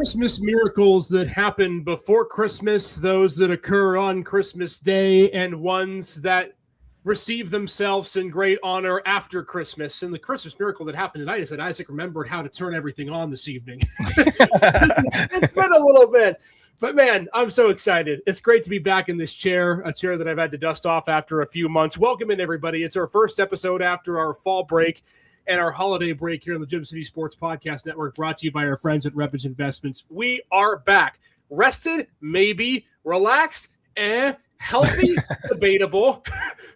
Christmas miracles that happen before Christmas, those that occur on Christmas Day, and ones that receive themselves in great honor after Christmas. And the Christmas miracle that happened tonight is that Isaac remembered how to turn everything on this evening. It's been a little bit. But, man, I'm so excited. It's great to be back in this chair, a chair that I've had to dust off after a few months. Welcome in, everybody. It's our first episode after our fall break and our holiday break here on the Gym City Sports Podcast Network, brought to you by our friends at Rustbelt Investments. We are back. Rested, maybe. Relaxed, healthy, debatable.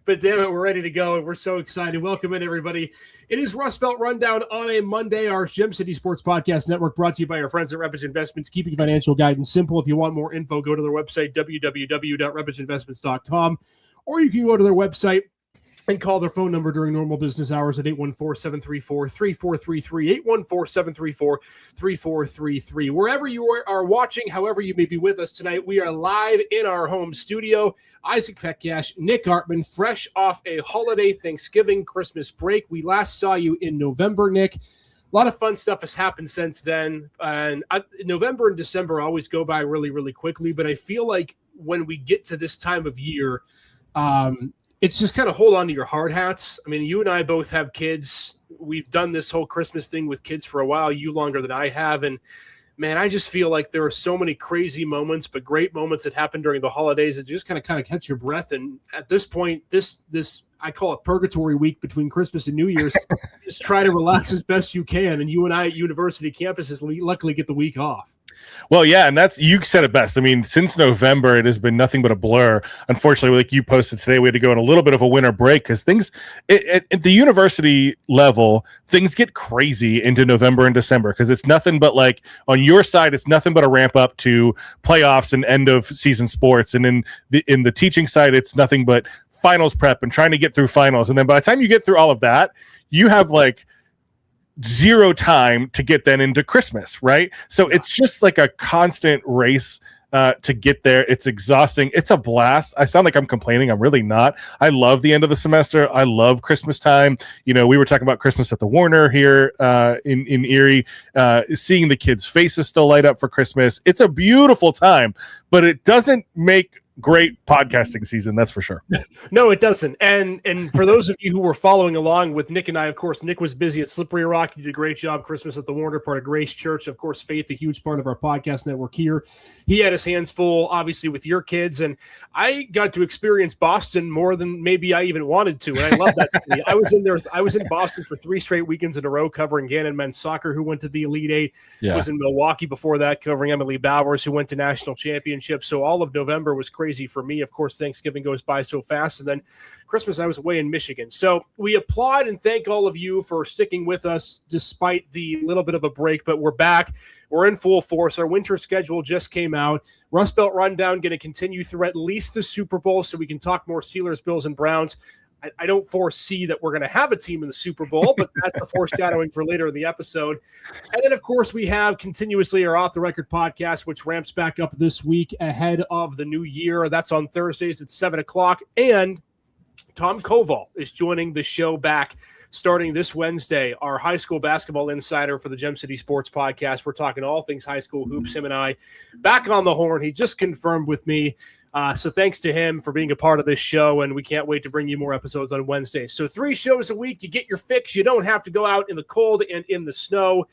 But damn it, we're ready to go, and we're so excited. Welcome in, everybody. It is Rustbelt Rundown on a Monday, our Gym City Sports Podcast Network, brought to you by our friends at Rustbelt Investments, keeping financial guidance simple. If you want more info, go to their website, www.rustbeltinvestments.com, or you can go to their website and call their phone number during normal business hours at 814-734-3433, 814-734-3433. Wherever you are watching, however you may be with us tonight, we are live in our home studio. Isaac Petcash, Nick Artman, fresh off a holiday Thanksgiving Christmas break. We last saw you in November, Nick. A lot of fun stuff has happened since then. And November and December always go by really, really quickly. But I feel like when we get to this time of year, it's just kind of hold on to your hard hats. I mean, you and I both have kids. We've done this whole Christmas thing with kids for a while, you longer than I have. And, man, I just feel like there are so many crazy moments, but great moments that happen during the holidays that you just kind of catch your breath. And at this point, this I call it purgatory week between Christmas and New Year's. Just try to relax as best you can. And you and I at university campuses luckily get the week off. Well, yeah, and you said it best. I mean, since November, it has been nothing but a blur. Unfortunately, like you posted today, we had to go on a little bit of a winter break because things at the university level, things get crazy into November and December because it's nothing but like on your side, it's nothing but a ramp up to playoffs and end of season sports, and in the teaching side, it's nothing but finals prep and trying to get through finals. And then by the time you get through all of that, you have like zero time to get then into Christmas, right? So it's just like a constant race to get there. It's exhausting. It's a blast. I sound like I'm complaining. I'm really not. I love the end of the semester. I love Christmas time. You know, we were talking about Christmas at the Warner here in Erie, seeing the kids' faces still light up for Christmas. It's a beautiful time, but it doesn't make great podcasting season, that's for sure. No, it doesn't. And for those of you who were following along with Nick and I, of course, Nick was busy at Slippery Rock. He did a great job. Christmas at the Warner, part of Grace Church. Of course, Faith, a huge part of our podcast network here. He had his hands full, obviously, with your kids. And I got to experience Boston more than maybe I even wanted to. And I love that city. I was in Boston for 3 straight weekends in a row covering Gannon men's soccer, who went to the Elite Eight. Yeah. I was in Milwaukee before that covering Emily Bowers, who went to national championships. So all of November was crazy for me. Of course, Thanksgiving goes by so fast, and then Christmas I was away in Michigan. So we applaud and thank all of you for sticking with us despite the little bit of a break, but we're back. We're in full force. Our winter schedule just came out. Rustbelt Rundown going to continue through at least the Super Bowl so we can talk more Steelers, Bills, and Browns. I don't foresee that we're going to have a team in the Super Bowl, but that's the foreshadowing for later in the episode. And then, of course, we have continuously our Off the Record podcast, which ramps back up this week ahead of the new year. That's on Thursdays at 7 o'clock. And Tom Koval is joining the show back starting this Wednesday, our high school basketball insider for the Gem City Sports Podcast. We're talking all things high school hoops, him and I. Back on the horn. He just confirmed with me. So thanks to him for being a part of this show, and we can't wait to bring you more episodes on Wednesday. So 3 shows a week. You get your fix. You don't have to go out in the cold and in the snow,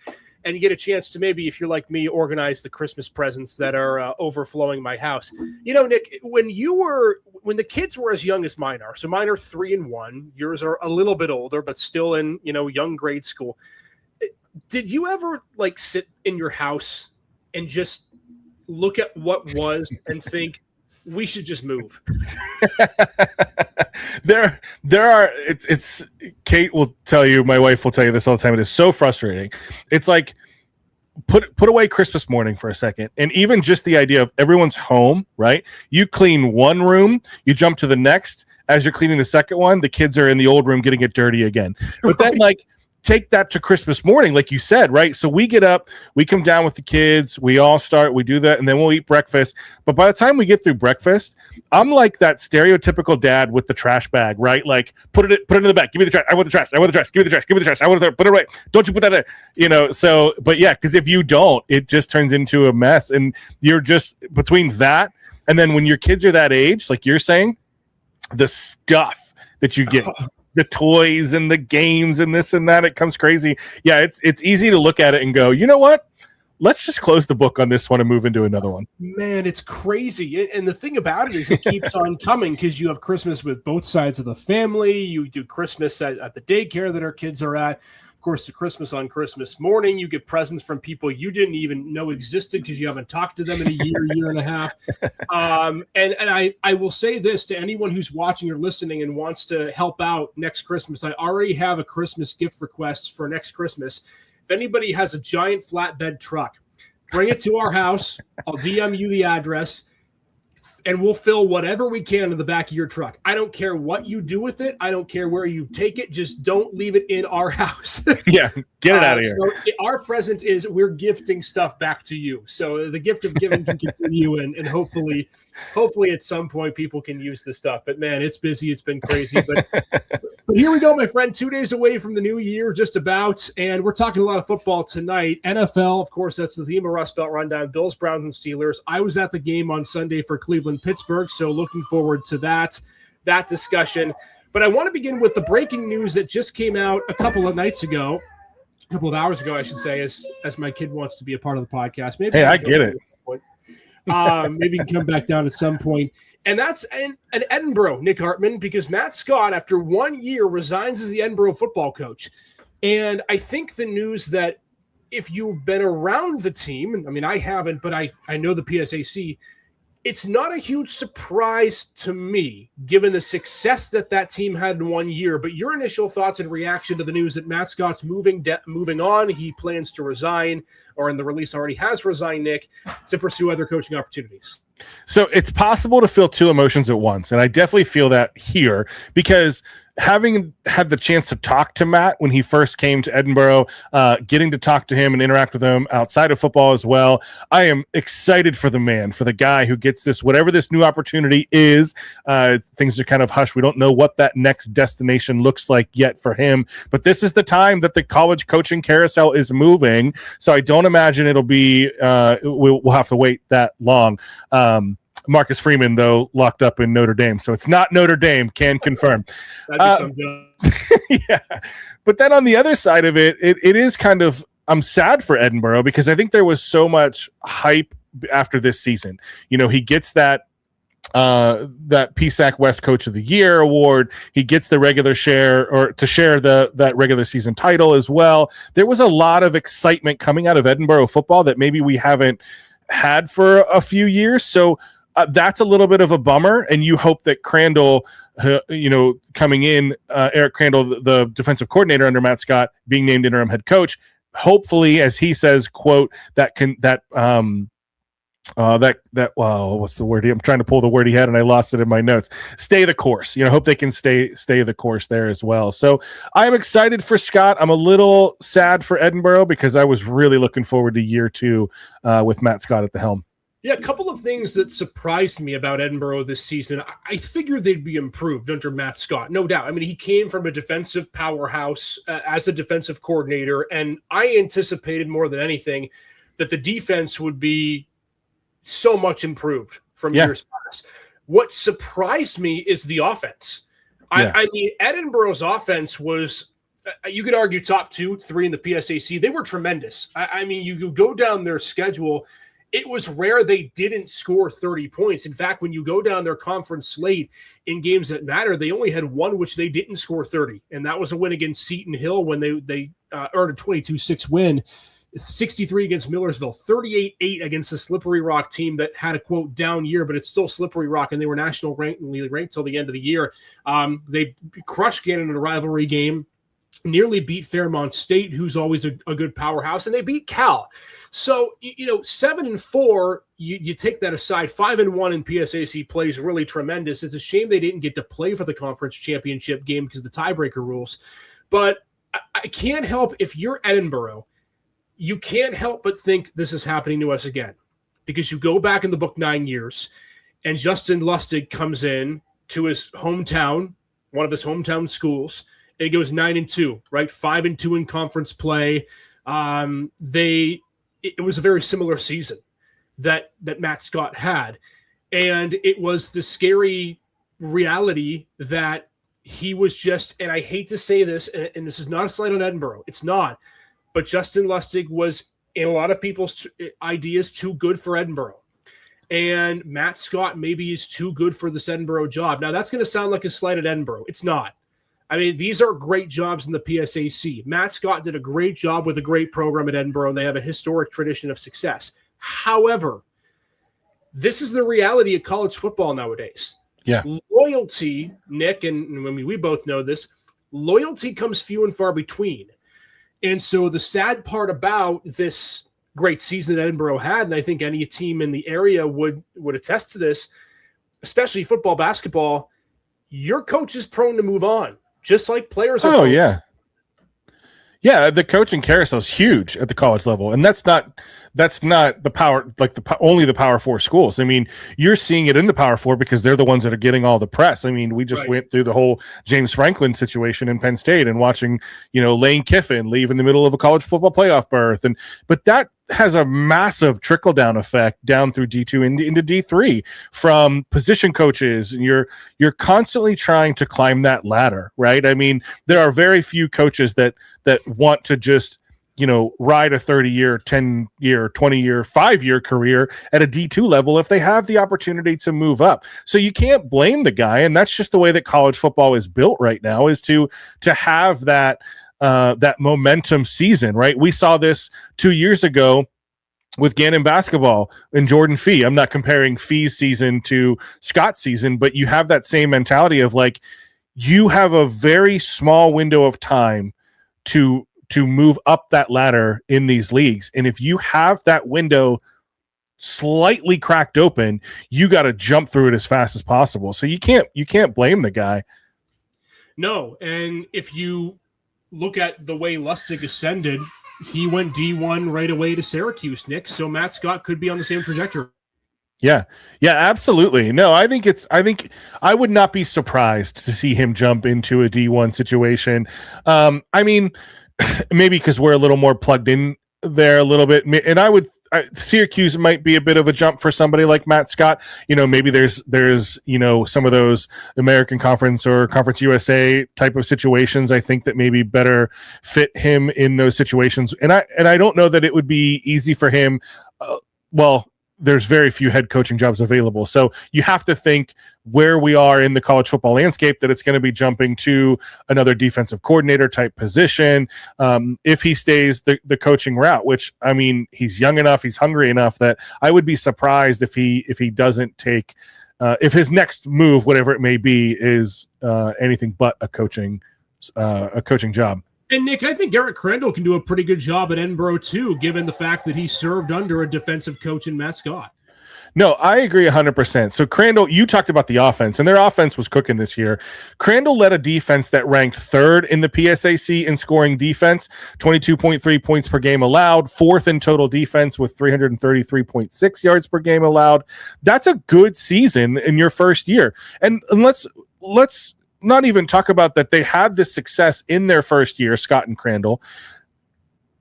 and you get a chance to maybe, if you're like me, organize the Christmas presents that are overflowing my house. You know, Nick, when the kids were as young as mine are, so mine are 3 and 1, yours are a little bit older, but still in, young grade school. Did you ever sit in your house and just look at what was and think, we should just move? There are, it's Kate will tell you, my wife will tell you this all the time. It is so frustrating. It's like, put away Christmas morning for a second. And even just the idea of everyone's home, right? You clean one room, you jump to the next. As you're cleaning the second one, the kids are in the old room getting it dirty again. But then take that to Christmas morning, like you said, right? So we get up, we come down with the kids, we all start, we do that, and then we'll eat breakfast. But by the time we get through breakfast, I'm like that stereotypical dad with the trash bag, right? Like, put it in the back. Give me the trash. I want the trash. I want the trash. Give me the trash. Give me the trash. I want to put it away. Don't you put that there? You know. So, but yeah, because if you don't, it just turns into a mess, and you're just between that and then when your kids are that age, like you're saying, the stuff that you get. The toys and the games and this and that, it comes crazy. Yeah, it's easy to look at it and go, you know what? Let's just close the book on this one and move into another one. Man, it's crazy. And the thing about it is it keeps on coming because you have Christmas with both sides of the family. You do Christmas at the daycare that our kids are at. Of course, the Christmas on Christmas morning, you get presents from people you didn't even know existed because you haven't talked to them in a year and a half. And I will say this to anyone who's watching or listening and wants to help out next Christmas. I already have a Christmas gift request for next Christmas. If anybody has a giant flatbed truck, bring it to our house. I'll DM you the address. And we'll fill whatever we can in the back of your truck. I don't care what you do with it. I don't care where you take it. Just don't leave it in our house. Yeah, get it out of here. So our present is we're gifting stuff back to you. So the gift of giving can continue, and hopefully at some point people can use this stuff. But man, it's busy. It's been crazy. But here we go, my friend. 2 days away from the new year, just about. And we're talking a lot of football tonight. NFL, of course, that's the theme of Rustbelt Rundown. Bills, Browns, and Steelers. I was at the game on Sunday for Cleveland, Pittsburgh, so looking forward to that discussion. But I want to begin with the breaking news that just came out a couple of hours ago, I should say, as my kid wants to be a part of the podcast. Maybe I get it. Maybe he can come back down at some point. And that's an Edinburgh, Nick Hartman, because Matt Scott, after 1 year, resigns as the Edinburgh football coach. And I think the news that if you've been around the team, I mean, I haven't, but I know the PSAC, it's not a huge surprise to me, given the success that team had in 1 year. But your initial thoughts and reaction to the news that Matt Scott's moving on, he plans to resign, or in the release already has resigned, Nick, to pursue other coaching opportunities. So it's possible to feel two emotions at once. And I definitely feel that here because having had the chance to talk to Matt when he first came to Edinburgh, getting to talk to him and interact with him outside of football as well, I am excited for the man, for the guy who gets this, whatever this new opportunity is. Things are kind of hush. We don't know what that next destination looks like yet for him, but this is the time that the college coaching carousel is moving. So I don't imagine it'll be, we'll have to wait that long. Marcus Freeman, though, locked up in Notre Dame. So it's not Notre Dame, can confirm. That'd be some yeah. But then on the other side of it, it is kind of, I'm sad for Edinburgh because I think there was so much hype after this season. You know, he gets that PSAC West Coach of the Year award. He gets the regular share or to share that regular season title as well. There was a lot of excitement coming out of Edinburgh football that maybe we haven't had for a few years. So that's a little bit of a bummer. And you hope that Crandall, coming in, Eric Crandall, the defensive coordinator under Matt Scott, being named interim head coach, hopefully, as he says, quote, what's the word? I'm trying to pull the word he had and I lost it in my notes. Stay the course. Hope they can stay the course there as well. So I'm excited for Scott. I'm a little sad for Edinburgh because I was really looking forward to year two with Matt Scott at the helm. Yeah, a couple of things that surprised me about Edinburgh this season. I figured they'd be improved under Matt Scott, no doubt. I mean, he came from a defensive powerhouse as a defensive coordinator, and I anticipated more than anything that the defense would be so much improved from years past. What surprised me is the offense. Yeah. I mean, Edinburgh's offense was, you could argue, top 2, 3 in the PSAC. They were tremendous. I mean, you go down their schedule, it was rare they didn't score 30 points. In fact, when you go down their conference slate in games that matter, they only had one which they didn't score 30, and that was a win against Seton Hill when they earned a 22-6 win. 63 against Millersville, 38-8 against the Slippery Rock team that had a, quote, down year, but it's still Slippery Rock, and they were national ranked till the end of the year. They crushed Gannon in a rivalry game, nearly beat Fairmont State, who's always a good powerhouse, and they beat Cal. So, 7-4, you take that aside, 5-1 in PSAC play is really tremendous. It's a shame they didn't get to play for the conference championship game because of the tiebreaker rules. But I can't help, if you're Edinburgh, you can't help but think this is happening to us again, because you go back in the book 9 years and Justin Lustig comes in to his hometown, one of his hometown schools, and he goes 9-2, right? 5-2 in conference play. It was a very similar season that Matt Scott had. And it was the scary reality that he was just, and I hate to say this, and this is not a slight on Edinburgh, it's not, but Justin Lustig was, in a lot of people's ideas, too good for Edinburgh. And Matt Scott maybe is too good for this Edinburgh job. Now, that's going to sound like a slight at Edinburgh. It's not. I mean, these are great jobs in the PSAC. Matt Scott did a great job with a great program at Edinburgh, and they have a historic tradition of success. However, this is the reality of college football nowadays. Yeah. Loyalty, Nick, and I mean, we both know this, loyalty comes few and far between. And so the sad part about this great season that Edinburgh had, and I think any team in the area would attest to this, especially football, basketball, your coach is prone to move on, just like players are. Oh, yeah. Yeah, the coaching carousel is huge at the college level, and that's not the power, like only the Power Four schools. I mean, you're seeing it in the Power Four because they're the ones that are getting all the press. I mean, we just went through the whole James Franklin situation in Penn State and watching, Lane Kiffin leave in the middle of a college football playoff berth, but that has a massive trickle down effect down through D2 into D3 from position coaches. And you're constantly trying to climb that ladder, right? I mean, there are very few coaches that want to just, ride a 30-year, 10-year, 20-year, 5-year career at a D2 level if they have the opportunity to move up. So you can't blame the guy. And that's just the way that college football is built right now, is to have that momentum season, right? We saw this 2 years ago with Gannon basketball and Jordan Fee. I'm not comparing Fee's season to Scott's season, but you have that same mentality of like, you have a very small window of time to move up that ladder in these leagues. And if you have that window slightly cracked open, you got to jump through it as fast as possible. So you can't blame the guy. No. And if you look at the way Lustig ascended, he went D1 right away to Syracuse, Nick. So Matt Scott could be on the same trajectory. Yeah, absolutely. No, I think I would not be surprised to see him jump into a D1 situation. I mean, maybe because we're a little more plugged in there a little bit. And Syracuse might be a bit of a jump for somebody like Matt Scott. Maybe there's some of those American Conference or Conference USA type of situations. I think that maybe better fit him in those situations. And I don't know that it would be easy for him. There's very few head coaching jobs available. So you have to think where we are in the college football landscape, that it's going to be jumping to another defensive coordinator type position. If he stays the coaching route, which, I mean, he's young enough, he's hungry enough that I would be surprised if he doesn't take, if his next move, whatever it may be, is anything but a coaching job. And Nick, I think Garrett Crandall can do a pretty good job at Edinburgh too, given the fact that he served under a defensive coach in Matt Scott. No, I agree 100%. So Crandall, you talked about the offense, and their offense was cooking this year. Crandall led a defense that ranked third in the PSAC in scoring defense, 22.3 points per game allowed, fourth in total defense with 333.6 yards per game allowed. That's a good season in your first year. And let's not even talk about that they had this success in their first year, Scott and Crandall,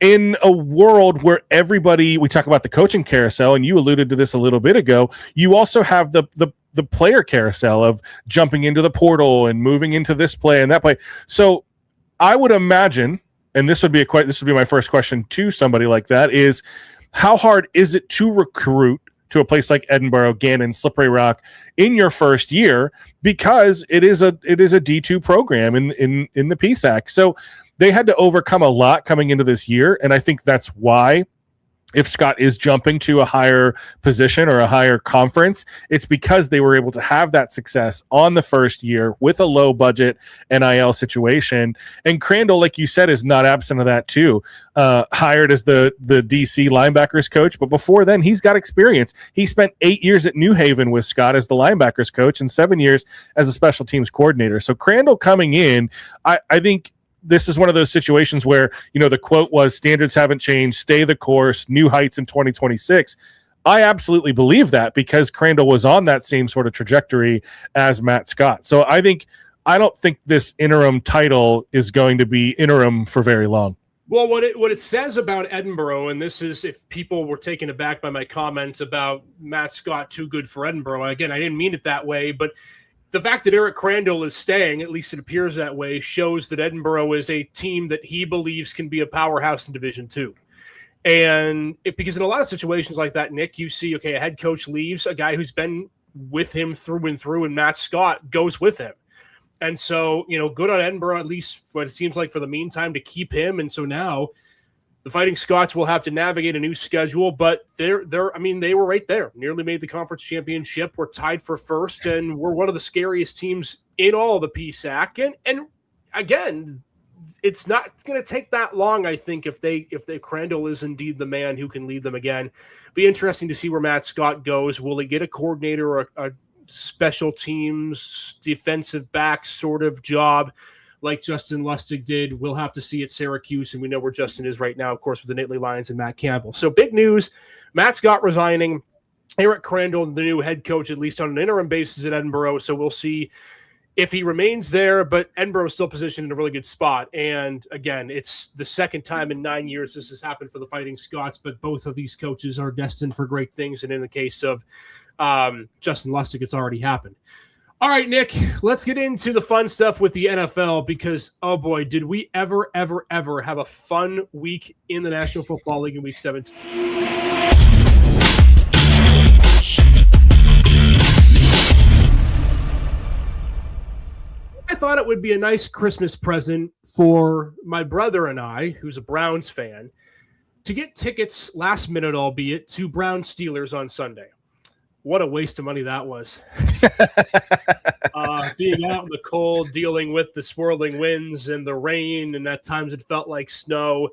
in a world where we talk about the coaching carousel, and you alluded to this a little bit ago, you also have the player carousel of jumping into the portal and moving into this play and that play. So I would imagine, and this would be my first question to somebody like that, is how hard is it to recruit to a place like Edinburgh, Gannon, Slippery Rock in your first year, because it is a D2 program in the PSAC. So they had to overcome a lot coming into this year, and I think that's why, if Scott is jumping to a higher position or a higher conference, it's because they were able to have that success on the first year with a low budget NIL situation. And Crandall, like you said, is not absent of that too. Hired as the DC linebackers coach, but before then he's got experience. He spent 8 years at New Haven with Scott as the linebackers coach and 7 years as a special teams coordinator. So Crandall coming in, I think this is one of those situations where, the quote was standards haven't changed, stay the course, new heights in 2026. I absolutely believe that because Crandall was on that same sort of trajectory as Matt Scott. So I don't think this interim title is going to be interim for very long. Well, what it says about Edinburgh, and this is if people were taken aback by my comments about Matt Scott too good for Edinburgh. Again, I didn't mean it that way, but the fact that Eric Crandall is staying, at least it appears that way, shows that Edinburgh is a team that he believes can be a powerhouse in Division II. And because in a lot of situations like that, Nick, you see, okay, a head coach leaves, a guy who's been with him through and through, and Matt Scott goes with him. And so, good on Edinburgh, at least what it seems like for the meantime, to keep him. And so now the Fighting Scots will have to navigate a new schedule, but they were right there, nearly made the conference championship. We're tied for first, and we're one of the scariest teams in all the PSAC. And again, it's not going to take that long, I think, if Crandall is indeed the man who can lead them again. Be interesting to see where Matt Scott goes. Will he get a coordinator or a special teams defensive back sort of job like Justin Lustig did? We'll have to see at Syracuse, and we know where Justin is right now, of course, with the Nittany Lions and Matt Campbell. So big news, Matt Scott resigning, Eric Crandall, the new head coach, at least on an interim basis at Edinburgh. So we'll see if he remains there, but Edinburgh is still positioned in a really good spot. And again, it's the second time in 9 years this has happened for the Fighting Scots, but both of these coaches are destined for great things. And in the case of Justin Lustig, it's already happened. All right, Nick, let's get into the fun stuff with the NFL because, oh boy, did we ever have a fun week in the National Football League in Week 17. I thought it would be a nice Christmas present for my brother and I, who's a Browns fan, to get tickets last minute, albeit, to Browns Steelers on Sunday. What a waste of money that was. Being out in the cold, dealing with the swirling winds and the rain, and at times it felt like snow.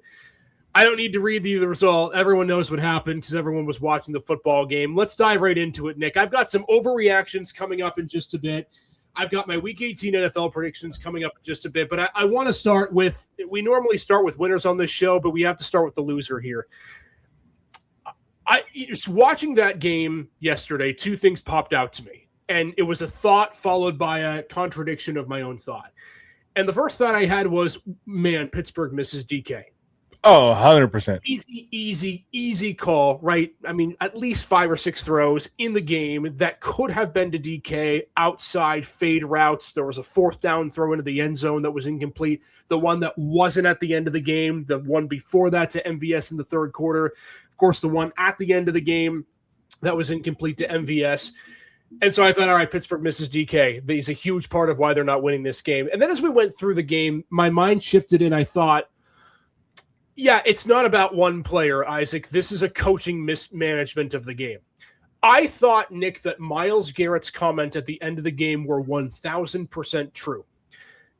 I don't need to read the result. Everyone knows what happened because everyone was watching the football game. Let's dive right into it, Nick. I've got some overreactions coming up in just a bit. I've got my Week 18 NFL predictions coming up in just a bit, but I want to start with – we normally start with winners on this show, but we have to start with the loser here. Just watching that game yesterday, two things popped out to me, and it was a thought followed by a contradiction of my own thought. And the first thought I had was, man, Pittsburgh misses DK. Oh, 100%. Easy call, right? I mean, at least 5 or 6 throws in the game that could have been to DK, outside fade routes. There was a fourth down throw into the end zone that was incomplete. The one that wasn't at the end of the game, the one before that to MVS in the third quarter. Of course, the one at the end of the game that was incomplete to MVS. And so I thought, all right, Pittsburgh misses DK. He's a huge part of why they're not winning this game. And then as we went through the game, my mind shifted and I thought, yeah, it's not about one player, Isaac. This is a coaching mismanagement of the game. I thought, Nick, that Myles Garrett's comment at the end of the game were 1,000% true.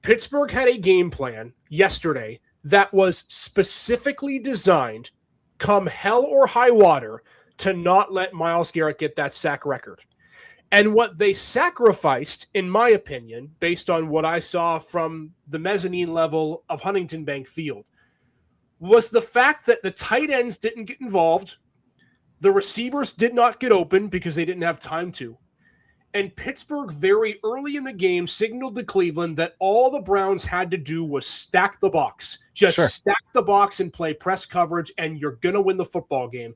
Pittsburgh had a game plan yesterday that was specifically designed, come hell or high water, to not let Myles Garrett get that sack record. And what they sacrificed, in my opinion, based on what I saw from the mezzanine level of Huntington Bank Field, was the fact that the tight ends didn't get involved, the receivers did not get open because they didn't have time to, and Pittsburgh very early in the game signaled to Cleveland that all the Browns had to do was stack the box. Just stack the box and play press coverage, and you're going to win the football game.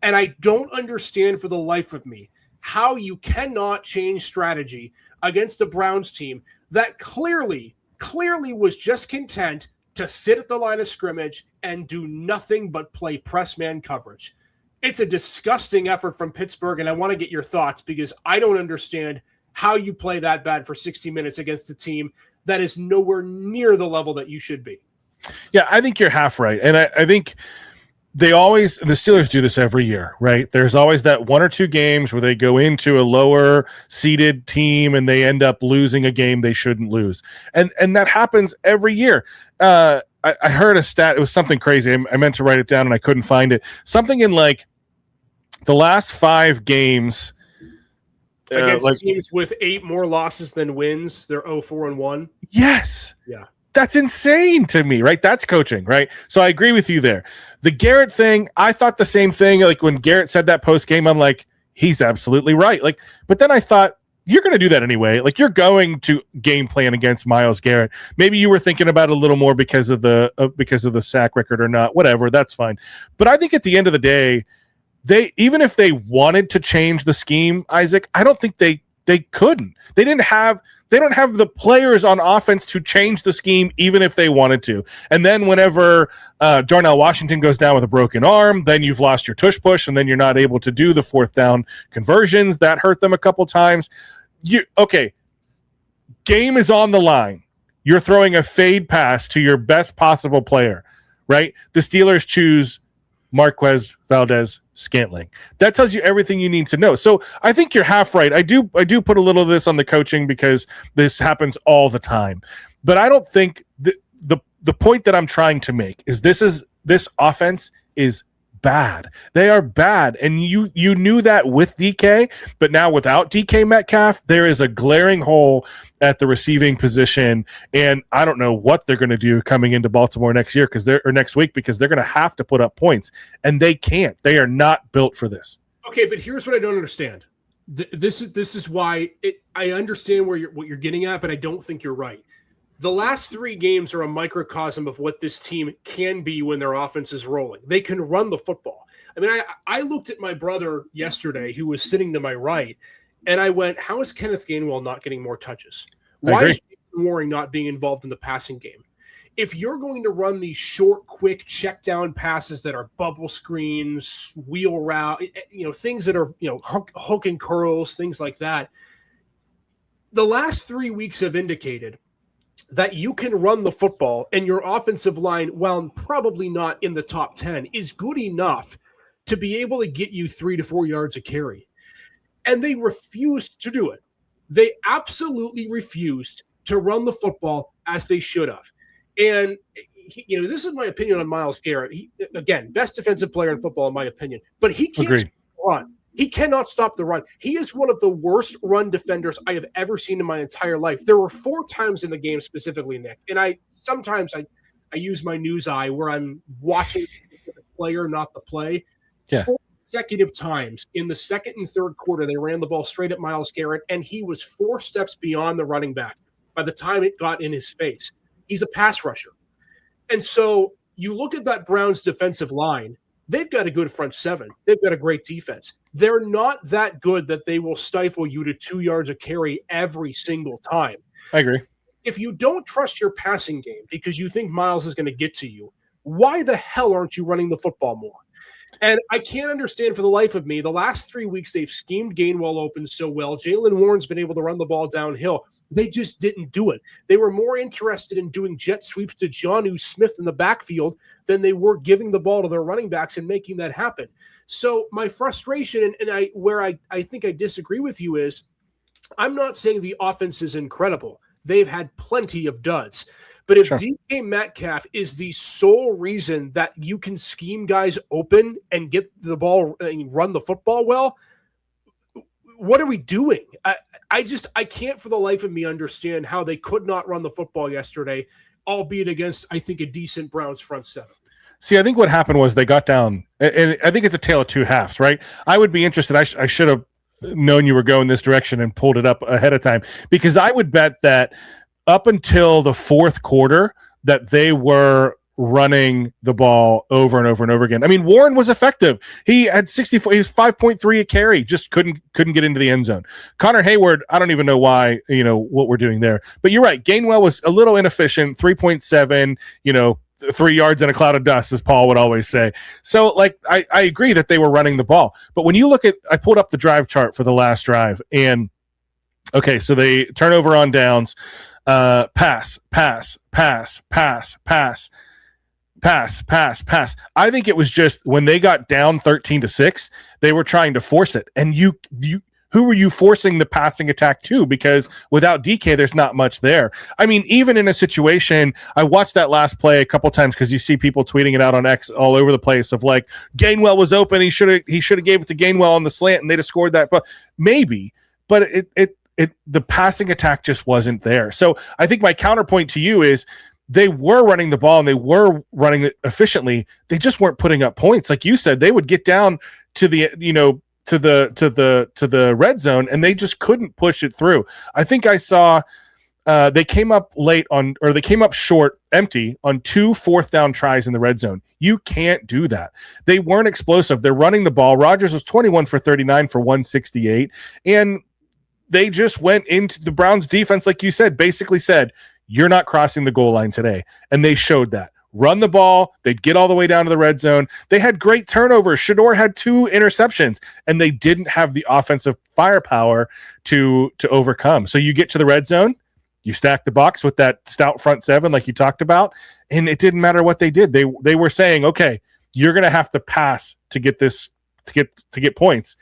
And I don't understand for the life of me how you cannot change strategy against a Browns team that clearly was just content to sit at the line of scrimmage and do nothing but play press man coverage. It's a disgusting effort from Pittsburgh, and I want to get your thoughts because I don't understand how you play that bad for 60 minutes against a team that is nowhere near the level that you should be. Yeah, I think you're half right. And I think the Steelers do this every year, right? There's always that 1 or 2 games where they go into a lower seeded team and they end up losing a game they shouldn't lose. And that happens every year. I heard a stat. It was something crazy. I meant to write it down and I couldn't find it. Something in like the last 5 games against teams with 8 more losses than wins, they're 0-4-1. Yes. Yeah. That's insane to me, right? That's coaching, right? So I agree with you there. The Garrett thing, I thought the same thing. Like when Garrett said that post game, I'm like, he's absolutely right. Like, but then I thought, you're going to do that anyway. Like you're going to game plan against Myles Garrett. Maybe you were thinking about it a little more because of the sack record or not. Whatever, that's fine. But I think at the end of the day, even if they wanted to change the scheme, Isaac, I don't think they couldn't. They don't have the players on offense to change the scheme, even if they wanted to. And then whenever Darnell Washington goes down with a broken arm, then you've lost your tush push, and then you're not able to do the fourth down conversions. That hurt them a couple times. Game is on the line. You're throwing a fade pass to your best possible player, right? The Steelers choose Marquez Valdez-Scantling. That tells you everything you need to know. So I think you're half right. I do put a little of this on the coaching because this happens all the time. But I don't think the point that I'm trying to make is this offense is bad. They are bad. And you knew that with DK, but now without DK Metcalf, there is a glaring hole at the receiving position. And I don't know what they're going to do coming into Baltimore next year next week because they're going to have to put up points. And they can't. They are not built for this. Okay, but here's what I don't understand. This is why I understand what you're getting at, but I don't think you're right. The last 3 games are a microcosm of what this team can be when their offense is rolling. They can run the football. I mean, I looked at my brother yesterday who was sitting to my right, and I went, how is Kenneth Gainwell not getting more touches? Why is Jason Warring not being involved in the passing game? If you're going to run these short, quick check down passes that are bubble screens, wheel route, things that are, hook and curls, things like that, the last 3 weeks have indicated that you can run the football and your offensive line, while probably not in the top 10, is good enough to be able to get you 3 to 4 yards a carry. And they refused to do it. They absolutely refused to run the football as they should have. And, this is my opinion on Myles Garrett. He, again, best defensive player in football, in my opinion. But he can't run. He cannot stop the run. He is one of the worst run defenders I have ever seen in my entire life. There were 4 times in the game specifically, Nick, and sometimes I use my news eye where I'm watching the player, not the play. Yeah. 4 consecutive times in the second and third quarter, they ran the ball straight at Myles Garrett, and he was 4 steps beyond the running back by the time it got in his face. He's a pass rusher. And so you look at that Browns defensive line, they've got a good front 7. They've got a great defense. They're not that good that they will stifle you to 2 yards a carry every single time. I agree. If you don't trust your passing game because you think Myles is going to get to you, why the hell aren't you running the football more? And I can't understand for the life of me, the last 3 weeks they've schemed Gainwell open so well. Jaylen Warren's been able to run the ball downhill. They just didn't do it. They were more interested in doing jet sweeps to Jonnu Smith in the backfield than they were giving the ball to their running backs and making that happen. So my frustration, and I think I disagree with you, is I'm not saying the offense is incredible. They've had plenty of duds. But if DK Metcalf is the sole reason that you can scheme guys open and get the ball and run the football well, what are we doing? I can't for the life of me understand how they could not run the football yesterday, albeit against, I think, a decent Browns front 7. See, I think what happened was they got down, and I think it's a tale of 2 halves, right? I would be interested. I should have known you were going this direction and pulled it up ahead of time, because I would bet that up until the fourth quarter that they were running the ball over and over and over again. I mean, Warren was effective. He had 64, he was 5.3 a carry, just couldn't get into the end zone. Connor Hayward, I don't even know why, what we're doing there. But you're right. Gainwell was a little inefficient, 3.7, 3 yards in a cloud of dust, as Paul would always say. So, I agree that they were running the ball. But when you look at, I pulled up the drive chart for the last drive, and okay, so they turn over on downs, pass. I think it was just when they got down 13-6, they were trying to force it. And who were you forcing the passing attack to? Because without DK, there's not much there. I mean, even in a situation, I watched that last play a couple times because you see people tweeting it out on X all over the place of like, Gainwell was open. He should have gave it to Gainwell on the slant and they'd have scored that. But maybe, but the passing attack just wasn't there. So I think my counterpoint to you is, they were running the ball and they were running it efficiently. They just weren't putting up points. Like you said, they would get down to the, to the red zone and they just couldn't push it through. I think I saw they came up they came up short empty on 2 4th down tries in the red zone. You can't do that. They weren't explosive. They're running the ball. Rodgers was 21 for 39 for 168. And they just went into the Browns defense, like you said, basically said, you're not crossing the goal line today. And they showed that. Run the ball. They'd get all the way down to the red zone. They had great turnovers. Shador had 2 interceptions, and they didn't have the offensive firepower to overcome. So you get to the red zone, you stack the box with that stout front 7 like you talked about, and it didn't matter what they did. They were saying, okay, you're going to have to pass to get this to get points,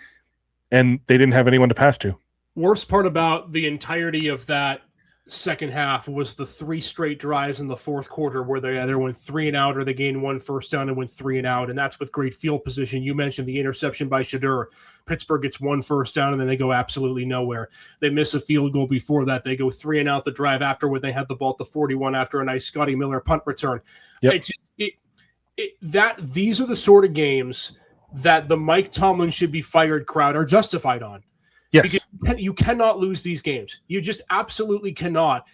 and they didn't have anyone to pass to. Worst part about the entirety of that second half was the 3 straight drives in the fourth quarter where they either went 3 and out or they gained 1 first down and went 3 and out, and that's with great field position. You mentioned the interception by Shador. Pittsburgh gets 1 first down and then they go absolutely nowhere. They miss a field goal before that. They go 3 and out the drive after when they had the ball at the 41 after a nice Scotty Miller punt return. Yep. These are the sort of games that the Mike Tomlin should be fired crowd are justified on. Yes. Because you cannot lose these games. You just absolutely cannot.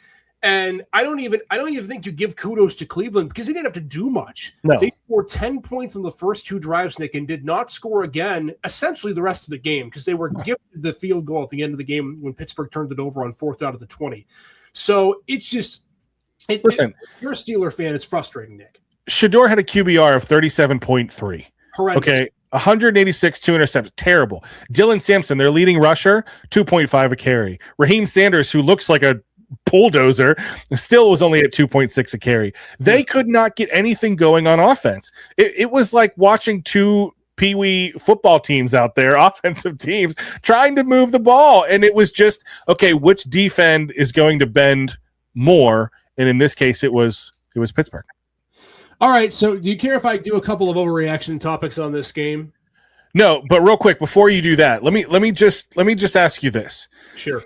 And I don't even think you give kudos to Cleveland because they didn't have to do much. No. They scored 10 points in the first 2 drives, Nick, and did not score again essentially the rest of the game because they were gifted the field goal at the end of the game when Pittsburgh turned it over on 4th out of the 20. So it's just listen, if you're a Steeler fan, it's frustrating, Nick. Shador had a QBR of 37.3. Horrendous. Okay. 186, 2 interceptions. Terrible. Dylan Sampson, their leading rusher, 2.5 a carry. Raheem Sanders, who looks like a bulldozer, still was only at 2.6 a carry. They could not get anything going on offense. It was like watching 2 peewee football teams out there, offensive teams, trying to move the ball. And it was just, okay, which defend is going to bend more? And in this case, it was Pittsburgh. All right, so do you care if I do a couple of overreaction topics on this game? No, but real quick before you do that, let me just ask you this. Sure.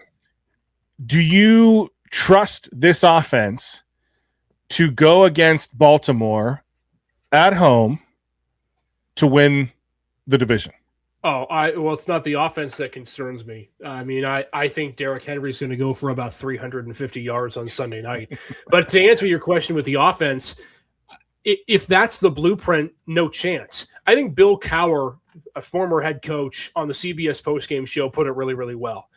Do you trust this offense to go against Baltimore at home to win the division? Well, it's not the offense that concerns me. I mean, I think Derrick Henry's going to go for about 350 yards on Sunday night. But to answer your question with the offense, if that's the blueprint, no chance. I think Bill Cowher, a former head coach on the CBS postgame show, put it really, really well.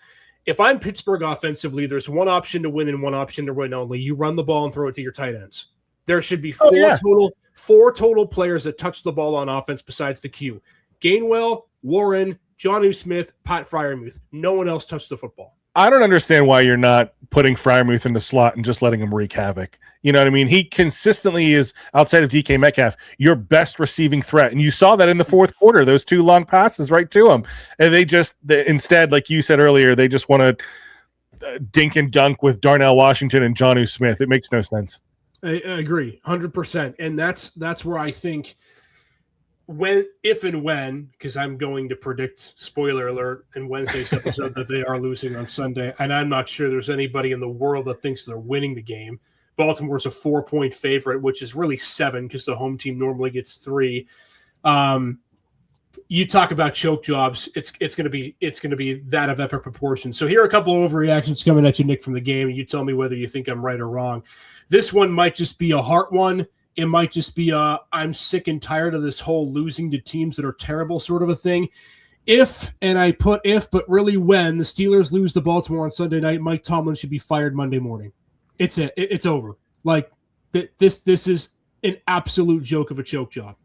If I'm Pittsburgh offensively, there's one option to win and one option to win only. You run the ball and throw it to your tight ends. There should be four total players that touch the ball on offense besides the Q. Gainwell, Warren, Jonnu Smith, Pat Freiermuth. No one else touched the football. I don't understand why you're not putting Freiermuth in the slot and just letting him wreak havoc. You know what I mean? He consistently is, outside of DK Metcalf, your best receiving threat. And you saw that in the fourth quarter, those 2 long passes right to him. And instead, like you said earlier, they just want to dink and dunk with Darnell Washington and Jonnu Smith. It makes no sense. I agree, 100%. And that's where I think if and when, because I'm going to predict, spoiler alert, in Wednesday's episode that they are losing on Sunday, and I'm not sure there's anybody in the world that thinks they're winning the game. Baltimore's a 4-point favorite, which is really 7 because the home team normally gets 3. You talk about choke jobs, it's going to be that of epic proportion. So here are a couple of overreactions coming at you, Nick, from the game, and you tell me whether you think I'm right or wrong. This one might just be a heart one. It might just be I'm sick and tired of this whole losing to teams that are terrible sort of a thing. But really when the Steelers lose to Baltimore on Sunday night, Mike Tomlin should be fired Monday morning. It's over. Like this is an absolute joke of a choke job.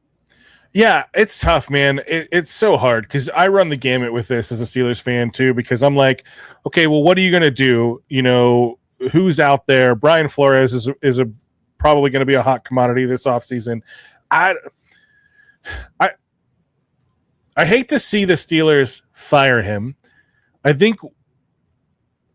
Yeah, it's tough, man. It's so hard because I run the gamut with this as a Steelers fan too, because I'm like, okay, well, what are you going to do? You know, who's out there? Brian Flores is probably going to be a hot commodity this offseason. I hate to see the Steelers fire him. I think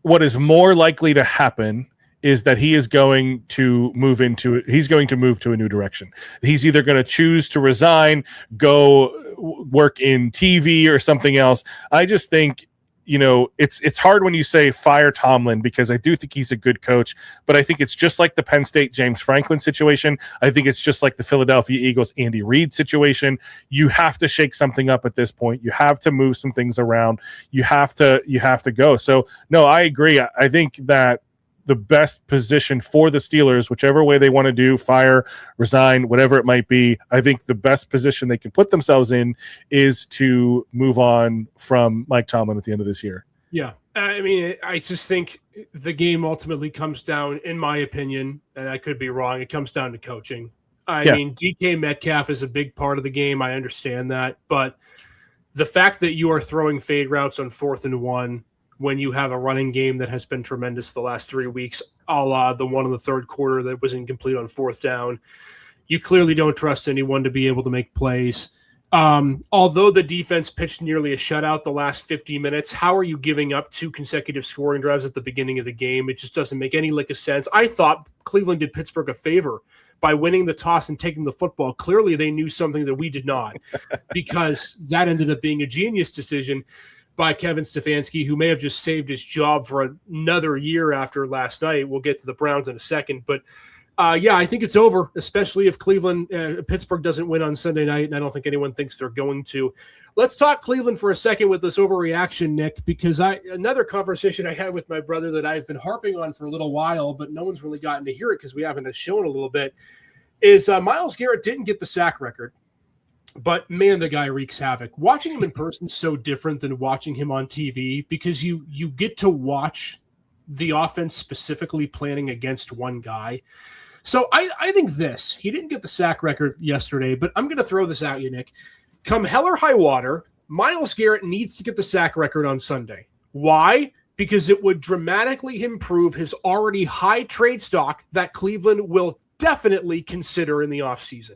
what is more likely to happen is that he is going to move to a new direction. He's either going to choose to resign, go work in TV or something else. I just think it's hard when you say fire Tomlin, because I do think he's a good coach, but I think it's just like the Penn State James Franklin situation. I think it's just like the Philadelphia Eagles Andy Reid situation. You have to shake something up at this point. You have to move some things around. You have to go. So no, I agree. I think that the best position for the Steelers, whichever way they want to do, fire, resign, whatever it might be, I think the best position they can put themselves in is to move on from Mike Tomlin at the end of this year. Yeah. I mean, I just think the game ultimately comes down, in my opinion, and I could be wrong, it comes down to coaching. I mean, DK Metcalf is a big part of the game. I understand that. But the fact that you are throwing fade routes on 4th and 1 when you have a running game that has been tremendous the last 3 weeks, a la the one in the third quarter that was incomplete on 4th down, you clearly don't trust anyone to be able to make plays. Although the defense pitched nearly a shutout the last 50 minutes, how are you giving up 2 consecutive scoring drives at the beginning of the game? It just doesn't make any lick of sense. I thought Cleveland did Pittsburgh a favor by winning the toss and taking the football. Clearly they knew something that we did not, because that ended up being a genius decision by Kevin Stefanski, who may have just saved his job for another year after last night. We'll get to the Browns in a second. But, I think it's over, especially if Pittsburgh doesn't win on Sunday night, and I don't think anyone thinks they're going to. Let's talk Cleveland for a second with this overreaction, Nick, because another conversation I had with my brother that I've been harping on for a little while, but no one's really gotten to hear it because we haven't shown a little bit, is Myles Garrett didn't get the sack record. But, man, the guy wreaks havoc. Watching him in person is so different than watching him on TV, because you get to watch the offense specifically planning against one guy. So I think he didn't get the sack record yesterday, but I'm going to throw this at you, Nick. Come hell or high water, Myles Garrett needs to get the sack record on Sunday. Why? Because it would dramatically improve his already high trade stock that Cleveland will definitely consider in the offseason.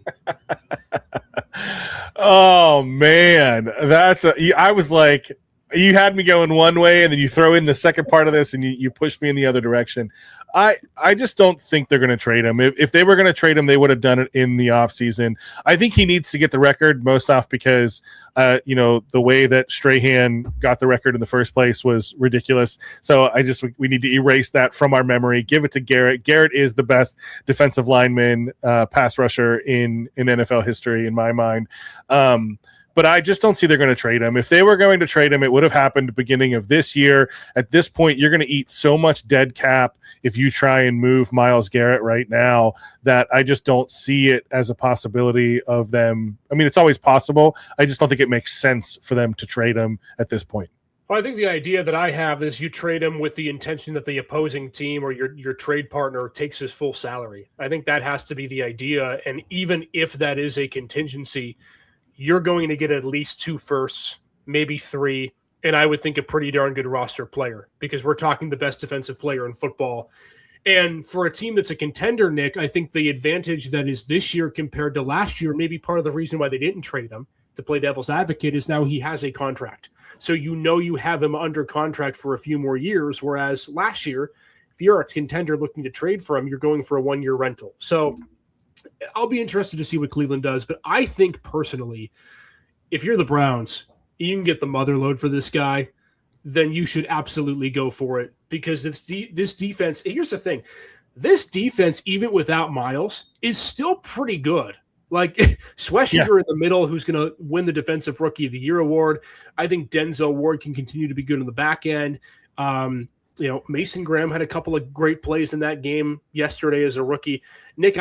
Oh man, I was like, you had me going one way, and then you throw in the second part of this, and you pushed me in the other direction. I just don't think they're going to trade him. If they were going to trade him, they would have done it in the offseason. I think he needs to get the record, most off because, the way that Strahan got the record in the first place was ridiculous. So we need to erase that from our memory. Give it to Garrett. Garrett is the best defensive lineman, pass rusher in NFL history, in my mind. But I just don't see they're going to trade him. If they were going to trade him, it would have happened at the beginning of this year. At this point, you're going to eat so much dead cap if you try and move Myles Garrett right now that I just don't see it as a possibility of them. I mean, it's always possible. I just don't think it makes sense for them to trade him at this point. Well, I think the idea that I have is you trade him with the intention that the opposing team or your trade partner takes his full salary. I think that has to be the idea. And even if that is a contingency, you're going to get at least 2 firsts, maybe 3, and I would think a pretty darn good roster player, because we're talking the best defensive player in football. And for a team that's a contender, Nick, I think the advantage that is this year compared to last year, maybe part of the reason why they didn't trade him, to play devil's advocate, is now he has a contract. So you have him under contract for a few more years, whereas last year, if you're a contender looking to trade for him, you're going for a 1-year rental. So I'll be interested to see what Cleveland does, but I think personally, if you're the Browns, you can get the mother load for this guy, then you should absolutely go for it, because this defense, here's the thing, this defense, even without Myles, is still pretty good. Like Schweschinger in the middle, who's going to win the Defensive Rookie of the Year award. I think Denzel Ward can continue to be good on the back end. Mason Graham had a couple of great plays in that game yesterday as a rookie. Nick,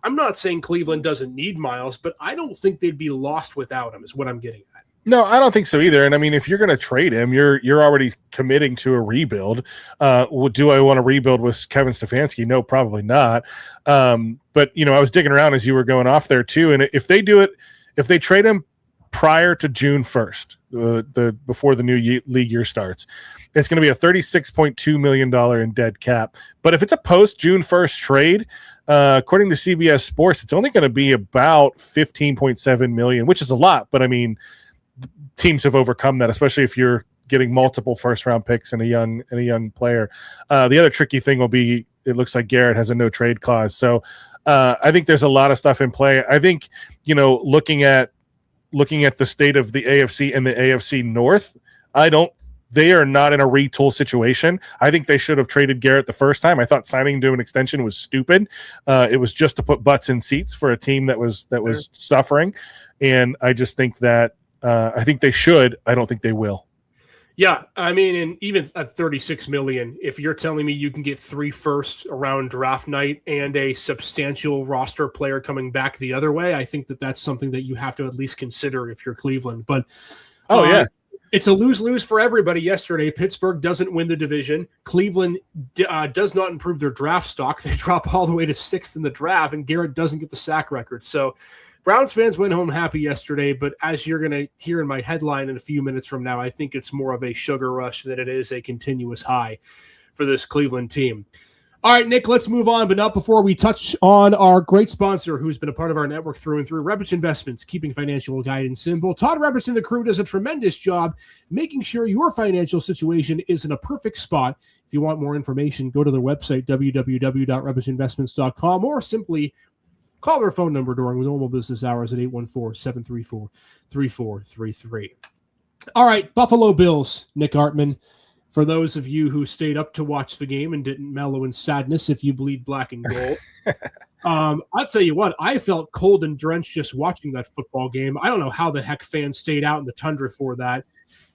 I'm not saying Cleveland doesn't need Myles, but I don't think they'd be lost without him, is what I'm getting at. No, I don't think so either. And I mean, if you're going to trade him, you're already committing to a rebuild. Do I want to rebuild with Kevin Stefanski? No, probably not. But I was digging around as you were going off there too. And if they trade him prior to June 1st, before the new league year starts, it's going to be a $36.2 million in dead cap. But if it's a post June 1st trade, according to CBS Sports, it's only going to be about $15.7 million, which is a lot. But I mean, teams have overcome that, especially if you're getting multiple first-round picks and a young player. The other tricky thing will be, it looks like Garrett has a no trade clause. So I think there's a lot of stuff in play. I think looking at the state of the AFC and the AFC North, I don't they are not in a retool situation. I think they should have traded Garrett the first time. I thought signing him to an extension was stupid. It was just to put butts in seats for a team that was suffering. And I just think that I think they should. I don't think they will. Yeah, I mean, and even at $36 million, if you're telling me you can get 3 firsts around draft night and a substantial roster player coming back the other way, I think that that's something that you have to at least consider if you're Cleveland. But it's a lose-lose for everybody yesterday. Pittsburgh doesn't win the division. Cleveland does not improve their draft stock. They drop all the way to 6th in the draft, and Garrett doesn't get the sack record. So Browns fans went home happy yesterday, but as you're going to hear in my headline in a few minutes from now, I think it's more of a sugar rush than it is a continuous high for this Cleveland team. All right, Nick, let's move on, but not before we touch on our great sponsor who's been a part of our network through and through, Rebich Investments, keeping financial guidance simple. Todd Rebich and the crew does a tremendous job making sure your financial situation is in a perfect spot. If you want more information, go to their website, www.rebichinvestments.com, or simply call their phone number during normal business hours at 814-734-3433. All right, Buffalo Bills, Nick Hartman. For those of you who stayed up to watch the game and didn't mellow in sadness if you bleed black and gold, I'll tell you what, I felt cold and drenched just watching that football game. I don't know how the heck fans stayed out in the tundra for that.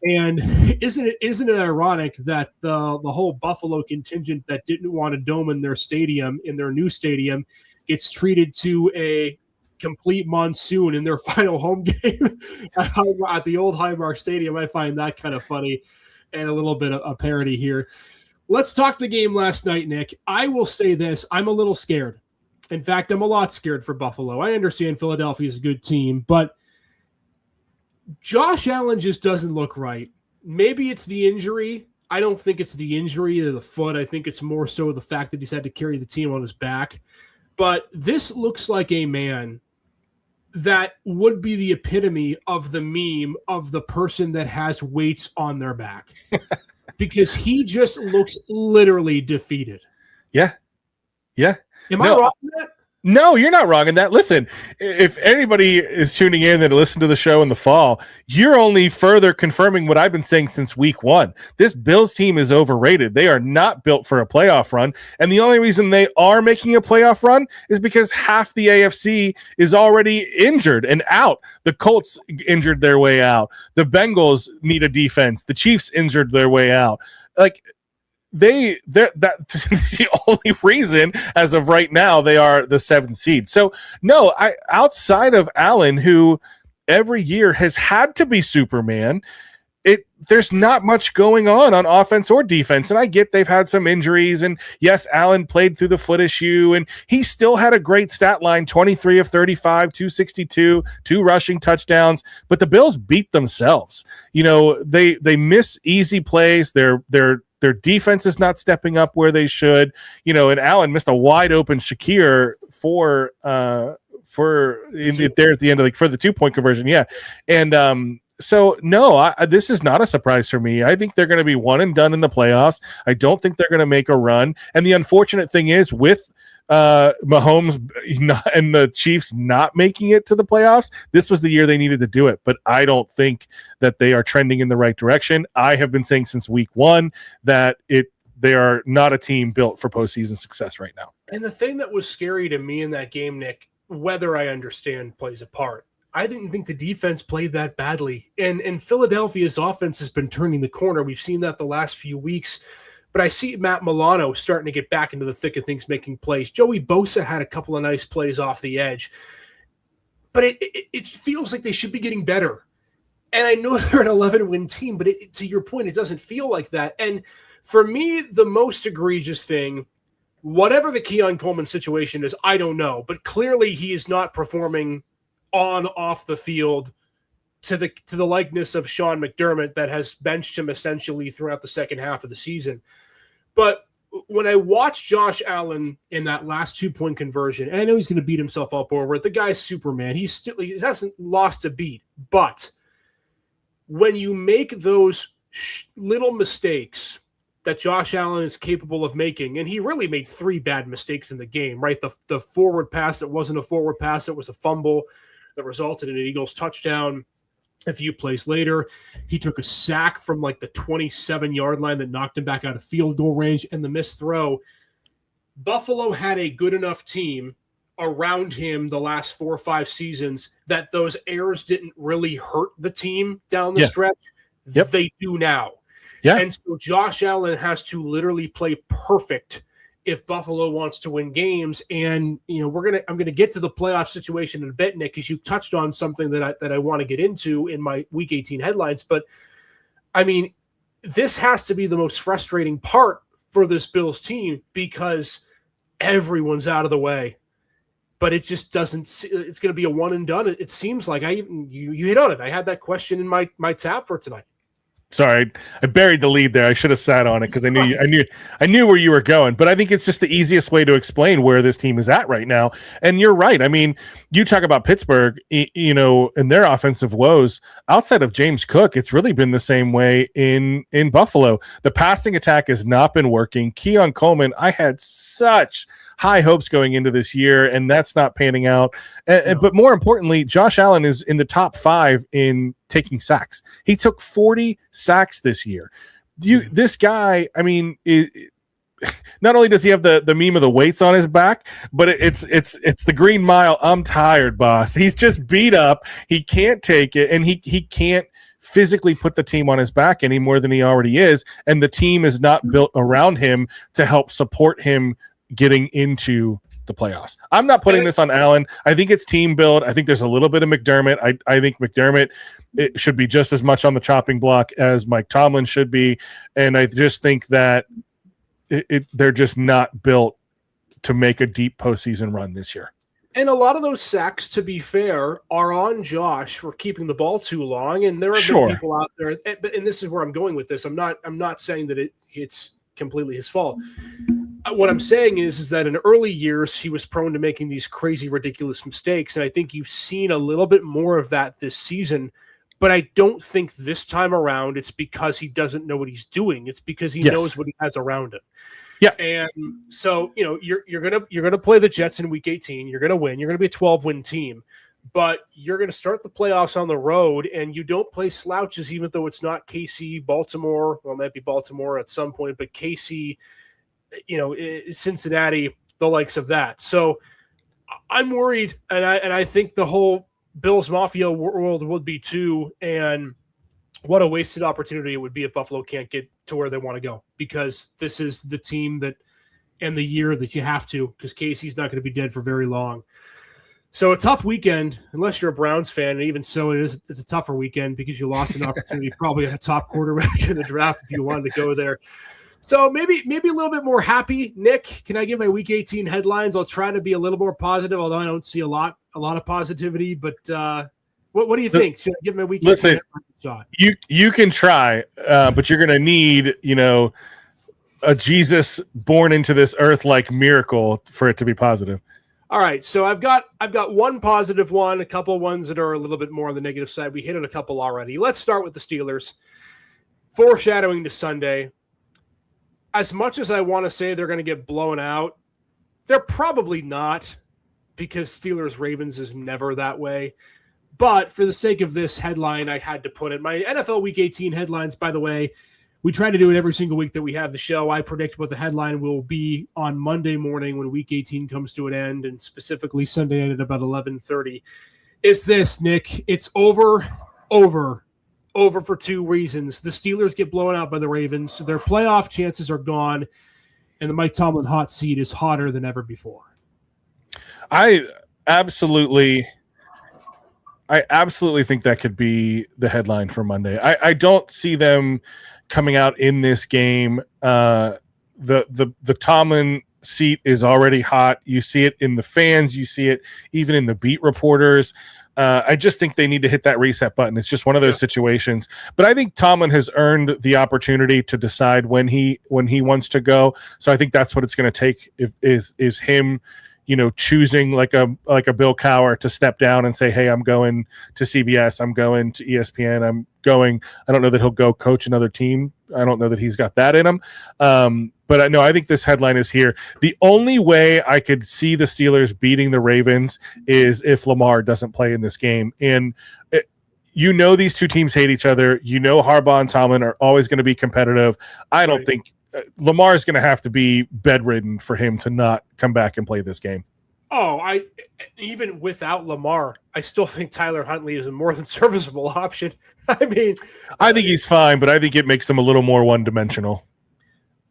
And isn't it ironic that the whole Buffalo contingent that didn't want a dome in their stadium, in their new stadium, gets treated to a complete monsoon in their final home game at the old Highmark Stadium? I find that kind of funny and a little bit of a parody here. Let's talk the game last night, Nick. I will say this. I'm a little scared. In fact, I'm a lot scared for Buffalo. I understand Philadelphia is a good team, but Josh Allen just doesn't look right. Maybe it's the injury. I don't think it's the injury of the foot. I think it's more so the fact that he's had to carry the team on his back. But this looks like a man that would be the epitome of the meme of the person that has weights on their back, because he just looks literally defeated. Yeah. Am I wrong with that? No, you're not wrong in that. Listen, if anybody is tuning in and listen to the show in the fall, you're only further confirming what I've been saying since week 1. This Bills team is overrated. They are not built for a playoff run. And the only reason they are making a playoff run is because half the AFC is already injured and out. The Colts injured their way out. The Bengals need a defense. The Chiefs injured their way out. Like, that's the only reason as of right now they are the 7th seed. So no, outside of Allen, who every year has had to be Superman, there's not much going on offense or defense. And I get they've had some injuries, and yes, Allen played through the foot issue, and he still had a great stat line, 23 of 35, 262, 2 rushing touchdowns, but the Bills beat themselves. You know, they miss easy plays. Their defense is not stepping up where they should, you know, and Allen missed a wide open Shakir for there at the end of for the 2-point conversion. Yeah. And, so no, this is not a surprise for me. I think they're going to be one and done in the playoffs. I don't think they're going to make a run. And the unfortunate thing is with Mahomes and the Chiefs not making it to the playoffs, this was the year they needed to do it. But I don't think that they are trending in the right direction. I have been saying since week 1 that they are not a team built for postseason success right now. And the thing that was scary to me in that game, Nick, whether I understand plays a part, I didn't think the defense played that badly. And Philadelphia's offense has been turning the corner. We've seen that the last few weeks. But I see Matt Milano starting to get back into the thick of things, making plays. Joey Bosa had a couple of nice plays off the edge. But it feels like they should be getting better. And I know they're an 11-win team, but to your point, it doesn't feel like that. And for me, the most egregious thing, whatever the Keon Coleman situation is, I don't know. But clearly he is not performing off the field to the likeness of Sean McDermott that has benched him essentially throughout the second half of the season. But when I watch Josh Allen in that last 2-point conversion, and I know he's going to beat himself up over it. The guy's Superman. He hasn't lost a beat. But when you make those little mistakes that Josh Allen is capable of making, and he really made 3 bad mistakes in the game, right? The forward pass that wasn't a forward pass, it was a fumble that resulted in an Eagles touchdown. a few plays later. He took a sack from like the 27-yard line that knocked him back out of field goal range, and the missed throw. Buffalo had a good enough team around him the last 4 or 5 seasons that those errors didn't really hurt the team down the stretch. Yep. They do now. Yeah. And so Josh Allen has to literally play perfect if Buffalo wants to win games. And, you know, I'm going to get to the playoff situation in a bit, Nick, because you touched on something that I want to get into in my Week 18 headlines. But, I mean, this has to be the most frustrating part for this Bills team because everyone's out of the way. But it just doesn't – it's going to be a one and done. It seems like you hit on it. I had that question in my tab for tonight. Sorry, I buried the lead there. I should have sat on it because I knew where you were going. But I think it's just the easiest way to explain where this team is at right now. And you're right. I mean, you talk about Pittsburgh, you know, and their offensive woes. Outside of James Cook, it's really been the same way in Buffalo. The passing attack has not been working. Keon Coleman, I had such high hopes going into this year, and that's not panning out. But more importantly, Josh Allen is in the top 5 in taking sacks. He took 40 sacks this year. This guy, I mean, not only does he have the meme of the weights on his back, but it's the Green Mile. I'm tired, boss. He's just beat up. He can't take it, and he can't physically put the team on his back any more than he already is. And the team is not built around him to help support him getting into the playoffs. I'm not putting this on Allen. I think it's team build. I think there's a little bit of McDermott. I think McDermott it should be just as much on the chopping block as Mike Tomlin should be. And I just think that they're just not built to make a deep postseason run this year. And a lot of those sacks, to be fair, are on Josh for keeping the ball too long. And there have been people out there, and this is where I'm going with this. I'm not saying that it's completely his fault. What I'm saying is that in early years, he was prone to making these crazy, ridiculous mistakes. And I think you've seen a little bit more of that this season. But I don't think this time around it's because he doesn't know what he's doing. It's because he knows what he has around him. Yeah. And so, you know, you're gonna play the Jets in Week 18. You're gonna win. You're gonna be a 12-win team. But you're going to start the playoffs on the road, and you don't play slouches, even though it's not KC, Baltimore. Well, it might be Baltimore at some point, but KC, you know, Cincinnati, the likes of that. So I'm worried, and I think the whole Bills Mafia world would be too. And what a wasted opportunity it would be if Buffalo can't get to where they want to go, because this is the team that and the year that you have to, because KC's not going to be dead for very long. So a tough weekend, unless you're a Browns fan, and even so, it's a tougher weekend because you lost an opportunity probably at a top quarterback in the draft if you wanted to go there. So maybe a little bit more happy. Nick, can I give my Week 18 headlines? I'll try to be a little more positive, although I don't see a lot of positivity. But what do you think? Should I give my Week 18 headlines a shot? You can try, but you're going to need, you know, a Jesus born into this earth like miracle for it to be positive. All right, so I've got one positive one, a couple ones that are a little bit more on the negative side. We hit on a couple already. Let's start with the Steelers. Foreshadowing to Sunday. As much as I want to say they're going to get blown out, they're probably not, because Steelers-Ravens is never that way. But for the sake of this headline, I had to put it. My NFL Week 18 headlines, by the way, we try to do it every single week that we have the show. I predict what the headline will be on Monday morning when Week 18 comes to an end, and specifically Sunday night at about 11:30. Is this, Nick? It's over for two reasons. The Steelers get blown out by the Ravens, so their playoff chances are gone, and the Mike Tomlin hot seat is hotter than ever before. I absolutely think that could be the headline for Monday. I don't see them coming out in this game. The Tomlin seat is already hot. You see it in the fans. You see it even in the beat reporters. I just think they need to hit that reset button. It's just one of those situations. But I think Tomlin has earned the opportunity to decide when he wants to go. So I think that's what it's going to take is him, you know, choosing like a Bill Cowher to step down and say, hey, I'm going to CBS. I'm going to ESPN. I don't know that he'll go coach another team. I don't know that he's got that in him. But I think this headline is here. The only way I could see the Steelers beating the Ravens is if Lamar doesn't play in this game. And these two teams hate each other. Harbaugh and Tomlin are always going to be competitive. I don't think Lamar is going to have to be bedridden for him to not come back and play this game. Oh, even without Lamar, I still think Tyler Huntley is a more than serviceable option. I mean, I think he's fine, but I think it makes him a little more one-dimensional.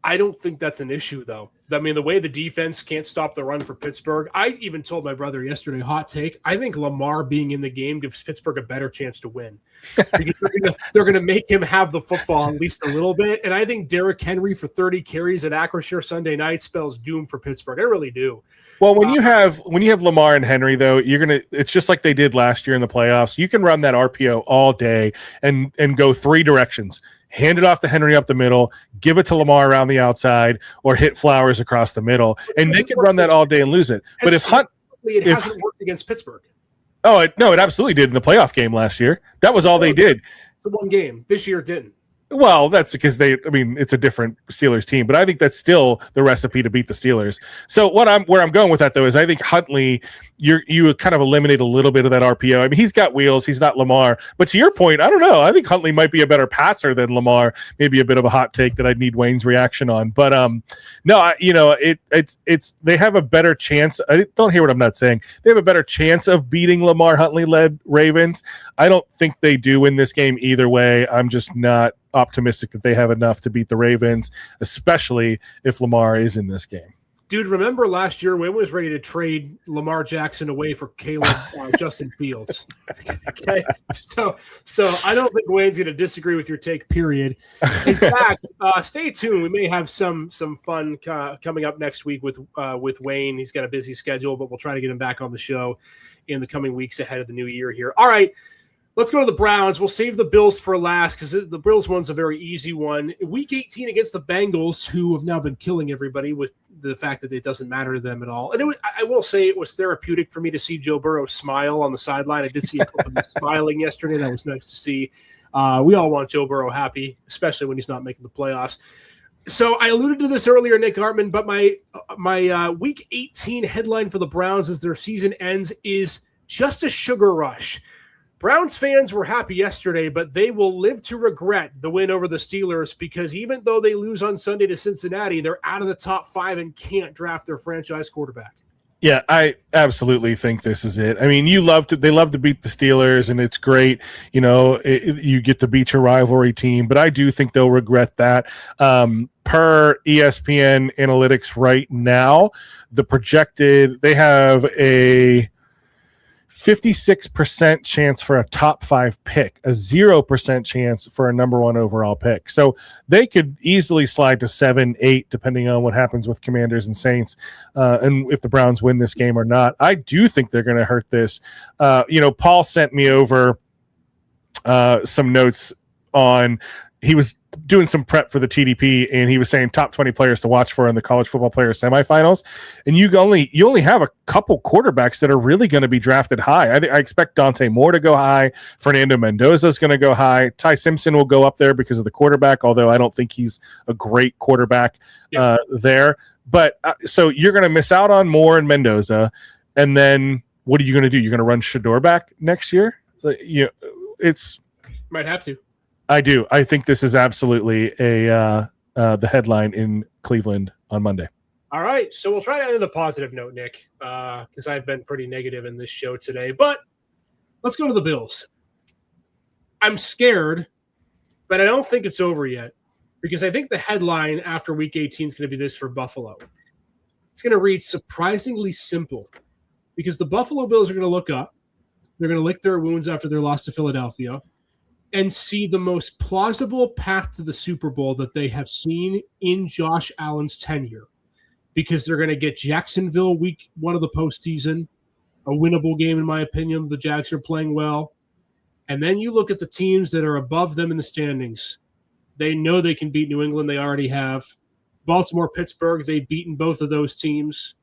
I don't think that's an issue, though. I mean, the way the defense can't stop the run for Pittsburgh, I even told my brother yesterday, hot take, I think Lamar being in the game gives Pittsburgh a better chance to win. Because they're going to make him have the football at least a little bit. And I think Derrick Henry for 30 carries at Acrisure Sunday night spells doom for Pittsburgh. I really do. Well, when you have Lamar and Henry, though, it's just like they did last year in the playoffs. You can run that RPO all day and go three directions. Hand it off to Henry up the middle, give it to Lamar around the outside, or hit Flowers across the middle, and they can run that all day and lose it. But if it hasn't worked against Pittsburgh. Oh, it absolutely did in the playoff game last year. That was all they did. It's the one game. This year it didn't. Well, that's because it's a different Steelers team, but I think that's still the recipe to beat the Steelers. So where I'm going with that, though, is I think Huntley, you kind of eliminate a little bit of that RPO. I mean, he's got wheels, he's not Lamar, but to your point, I don't know. I think Huntley might be a better passer than Lamar. Maybe a bit of a hot take that I'd need Wayne's reaction on, but no, it's they have a better chance. I don't hear what I'm not saying. They have a better chance of beating Lamar Huntley-led Ravens. I don't think they do win this game either way. I'm just not optimistic that they have enough to beat the Ravens, especially if Lamar is in this game. Dude, remember last year Wayne was ready to trade Lamar Jackson away for Caleb Justin Fields. Okay, so I don't think Wayne's going to disagree with your take. Period. In fact, stay tuned. We may have some fun coming up next week with Wayne. He's got a busy schedule, but we'll try to get him back on the show in the coming weeks ahead of the new year here. All right. Let's go to the Browns. We'll save the Bills for last because the Bills one's a very easy one. Week 18 against the Bengals, who have now been killing everybody with the fact that it doesn't matter to them at all. And I will say it was therapeutic for me to see Joe Burrow smile on the sideline. I did see a clip of him smiling yesterday. That was nice to see. We all want Joe Burrow happy, especially when he's not making the playoffs. So I alluded to this earlier, Nick Hartman, but my Week 18 headline for the Browns as their season ends is just a sugar rush. Browns fans were happy yesterday, but they will live to regret the win over the Steelers because even though they lose on Sunday to Cincinnati, they're out of the top 5 and can't draft their franchise quarterback. Yeah, I absolutely think this is it. I mean, they love to beat the Steelers, and it's great. You get to beat your rivalry team, but I do think they'll regret that. Per ESPN analytics right now, they have a 56% chance for a top 5 pick, a 0% chance for a number 1 overall pick. So they could easily slide to 7-8, depending on what happens with Commanders and Saints, and if the Browns win this game or not. I do think they're going to hurt this. Paul sent me over some notes on. He was doing some prep for the TDP, and he was saying top 20 players to watch for in the college football player semifinals. And you only have a couple quarterbacks that are really going to be drafted high. I expect Dante Moore to go high. Fernando Mendoza is going to go high. Ty Simpson will go up there because of the quarterback, although I don't think he's a great quarterback there. But so you're going to miss out on Moore and Mendoza. And then what are you going to do? You're going to run Shador back next year? Might have to. I do. I think this is absolutely the headline in Cleveland on Monday. All right. So we'll try to end on a positive note, Nick, because I've been pretty negative in this show today. But let's go to the Bills. I'm scared, but I don't think it's over yet because I think the headline after Week 18 is going to be this for Buffalo. It's going to read surprisingly simple because the Buffalo Bills are going to look up. They're going to lick their wounds after their loss to Philadelphia and see the most plausible path to the Super Bowl that they have seen in Josh Allen's tenure, because they're going to get Jacksonville week 1 of the postseason, a winnable game in my opinion. The Jags are playing well. And then you look at the teams that are above them in the standings. They know they can beat New England. They already have. Baltimore, Pittsburgh, they've beaten both of those teams.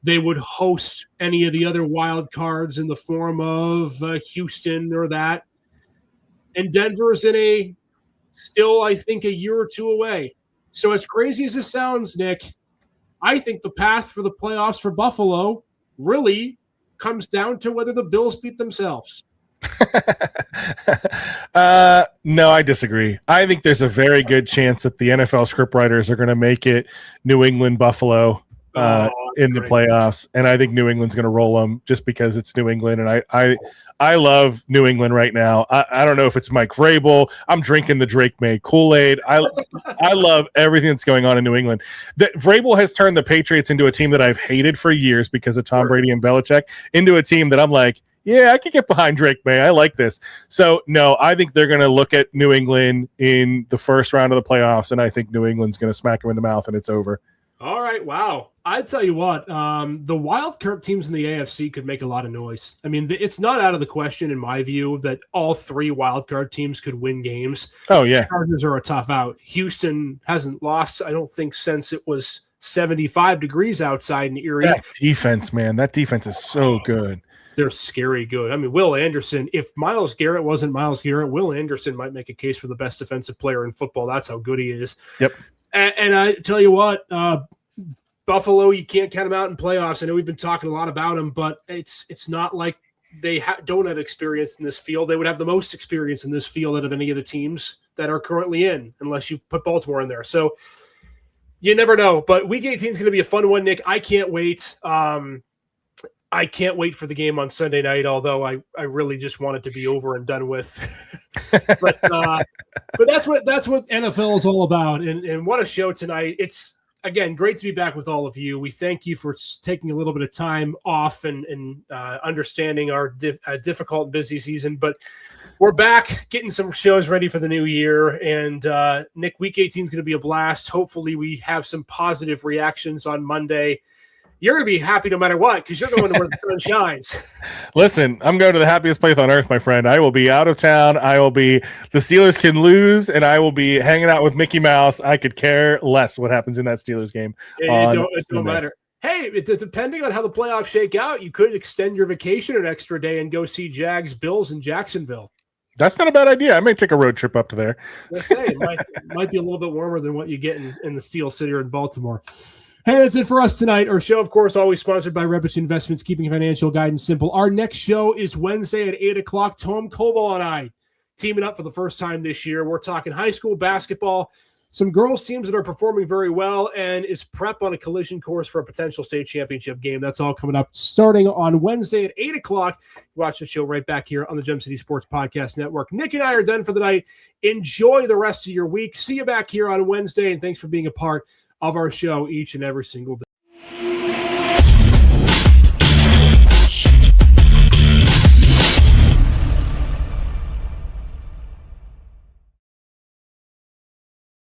They would host any of the other wild cards in the form of Houston or that. And Denver's still, I think, a year or two away. So as crazy as this sounds, Nick, I think the path for the playoffs for Buffalo really comes down to whether the Bills beat themselves. No, I disagree. I think there's a very good chance that the NFL scriptwriters are going to make it New England Buffalo in the playoffs, and I think New England's going to roll them just because it's New England, and I love New England right now. I don't know if it's Mike Vrabel. I'm drinking the Drake May Kool-Aid. I love everything that's going on in New England. Vrabel has turned the Patriots into a team that I've hated for years because of Tom Brady and Belichick into a team that I'm like, yeah, I could get behind Drake May. I like this. So, no, I think they're going to look at New England in the first round of the playoffs, and I think New England's going to smack them in the mouth, and it's over. All right, wow. I tell you what, the wild card teams in the AFC could make a lot of noise. I mean, it's not out of the question, in my view, that all three wild card teams could win games. Oh, yeah. Chargers are a tough out. Houston hasn't lost, I don't think, since it was 75 degrees outside in Erie. That defense, man, that defense is so good. They're scary good. I mean, Will Anderson, if Myles Garrett wasn't Myles Garrett, Will Anderson might make a case for the best defensive player in football. That's how good he is. Yep. And I tell you what, Buffalo, you can't count them out in playoffs. I know we've been talking a lot about them, but it's not like they don't have experience in this field. They would have the most experience in this field out of any of the teams that are currently in, unless you put Baltimore in there. So you never know. But Week 18 is going to be a fun one, Nick. I can't wait. I can't wait for the game on Sunday night, although I really just want it to be over and done with. but that's what NFL is all about. And what a show tonight. It's, again, great to be back with all of you. We thank you for taking a little bit of time off and understanding our difficult and busy season. But we're back getting some shows ready for the new year. And Nick, Week 18 is going to be a blast. Hopefully we have some positive reactions on Monday. You're going to be happy no matter what because you're going to where the sun shines. Listen, I'm going to the happiest place on earth, my friend. I will be out of town. The Steelers can lose, and I will be hanging out with Mickey Mouse. I could care less what happens in that Steelers game. It don't matter. Hey, depending on how the playoffs shake out, you could extend your vacation an extra day and go see Jags Bills in Jacksonville. That's not a bad idea. I may take a road trip up to there. Let's say it might be a little bit warmer than what you get in the Steel City or in Baltimore. Hey, that's it for us tonight. Our show, of course, always sponsored by Rebich Investments, keeping financial guidance simple. Our next show is Wednesday at 8 o'clock. Tom Koval and I teaming up for the first time this year. We're talking high school basketball, some girls teams that are performing very well, and is prep on a collision course for a potential state championship game. That's all coming up starting on Wednesday at 8 o'clock. Watch the show right back here on the Gem City Sports Podcast Network. Nick and I are done for the night. Enjoy the rest of your week. See you back here on Wednesday, and thanks for being a part of our show each and every single day.